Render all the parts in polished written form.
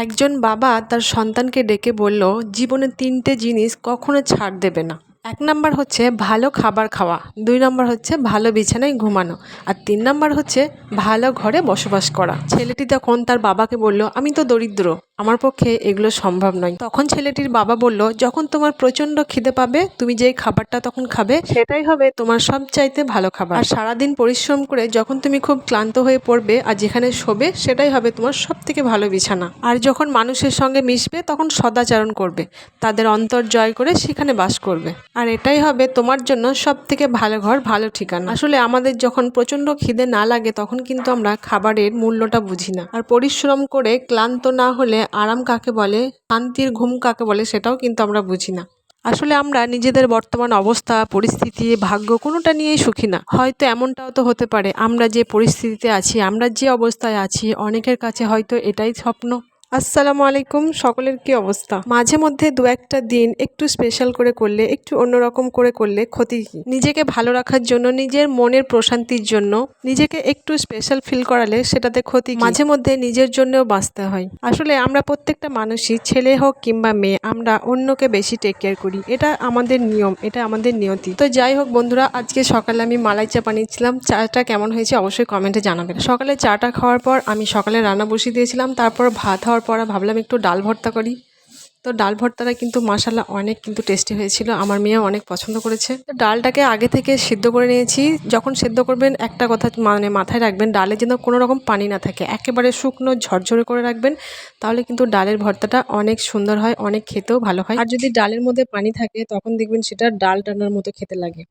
একজন বাবা তার সন্তানকে ডেকে বলল, জীবনে ৩টে জিনিস কখনো ছাড় দেবে না। ১ নাম্বার হচ্ছে ভালো খাবার খাওয়া, ২ নাম্বার হচ্ছে ভালো বিছানায় ঘুমানো, আর ৩ নাম্বার হচ্ছে ভালো ঘরে বসবাস করা। ছেলেটি তখন তার বাবাকে বলল, আমি তো দরিদ্র, আমার পক্ষে এগুলো সম্ভব নয়। তখন ছেলেটির বাবা বলল, যখন তোমার প্রচণ্ড খিদে পাবে, তুমি যেই খাবারটা তখন খাবে সেটাই হবে তোমার সবচাইতে ভালো খাবার। আর সারাদিন পরিশ্রম করে যখন তুমি খুব ক্লান্ত হয়ে পড়বে আর যেখানে শোবে সেটাই হবে তোমার সবথেকে ভালো বিছানা। আর যখন মানুষের সঙ্গে মিশবে তখন সদাচরণ করবে, তাদের অন্তর জয় করে সেখানে বাস করবে। আর এটাই হবে তোমার জন্য সবথেকে ভালো ঘর, ভালো ঠিকানা। আসলে আমাদের যখন প্রচণ্ড খিদে না লাগে তখন কিন্তু আমরা খাবারের মূল্যটা বুঝি না। আর পরিশ্রম করে ক্লান্ত না হলে আরাম কাকে বলে, শান্তির ঘুম কাকে বলে সেটাও কিন্তু আমরা বুঝি না। আসলে আমরা নিজেদের বর্তমান অবস্থা, পরিস্থিতি, ভাগ্য কোনোটা নিয়েই সুখী না। হয়তো এমনটাও তো হতে পারে আমরা যে পরিস্থিতিতে আছি, আমরা যে অবস্থায় আছি, অনেকের কাছে হয়তো এটাই স্বপ্ন। আসসালামু আলাইকুম, সকলের কি অবস্থা? মাঝে মধ্যে দু একটা দিন একটু স্পেশাল করে করলে, একটু অন্যরকম করে করলে ক্ষতি কি? নিজেকে ভালো রাখার জন্য, নিজের মনের প্রশান্তির জন্য নিজেকে একটু স্পেশাল ফিল করালে সেটাতে ক্ষতি কি? মাঝে মধ্যে নিজের জন্যও বাঁচতে হয়। আসলে আমরা প্রত্যেকটা মানুষই, ছেলে হোক কিংবা মেয়ে, আমরা অন্যকে বেশি টেক কেয়ার করি। এটা আমাদের নিয়ম, এটা আমাদের নিয়তি। তো যাই হোক বন্ধুরা, আজকে সকালে আমি মালাই চা বানিয়েছিলাম। চাটা কেমন হয়েছে অবশ্যই কমেন্টে জানাবেন। সকালে চাটা খাওয়ার পর আমি সকালে রান্না বসিয়ে দিয়েছিলাম। তারপর ভাত হওয়ার পর ভাবলাম একটু ডাল ভর্তা করি। তো ডাল ভর্তাটা কিন্তু মাশাআল্লাহ অনেক কিন্তু টেস্টি হয়েছিল, আমার মেয়েও অনেক পছন্দ করেছে। তো ডালটাকে আগে থেকে সিদ্ধ করে নিয়েছি। যখন সিদ্ধ করবেন একটা কথা মাথায় রাখবেন, ডালে যেন কোনো রকম পানি না থাকে, একেবারে শুকনো ঝরঝরে করে রাখবেন, তাহলে কিন্তু ডালের ভর্তাটা অনেক সুন্দর হয়, অনেক খেতেও ভালো হয়। আর যদি ডালের মধ্যে পানি থাকে তখন দেখবেন সেটা ডাল টানার মতো খেতে লাগে,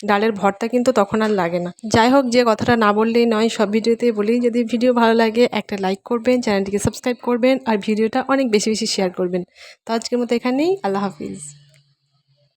ডালের ভর্তা কিন্তু তখন আর লাগে না। যাই হোক, যে কথাটা না বললেই নয়, সব ভিডিওতেই বলি, যদি ভিডিও ভালো লাগে একটা লাইক করবেন, চ্যানেলটিকে সাবস্ক্রাইব করবেন, আর ভিডিওটা অনেক বেশি বেশি শেয়ার করবেন। তো আজকের মতো এখানেই, আল্লাহ হাফিজ।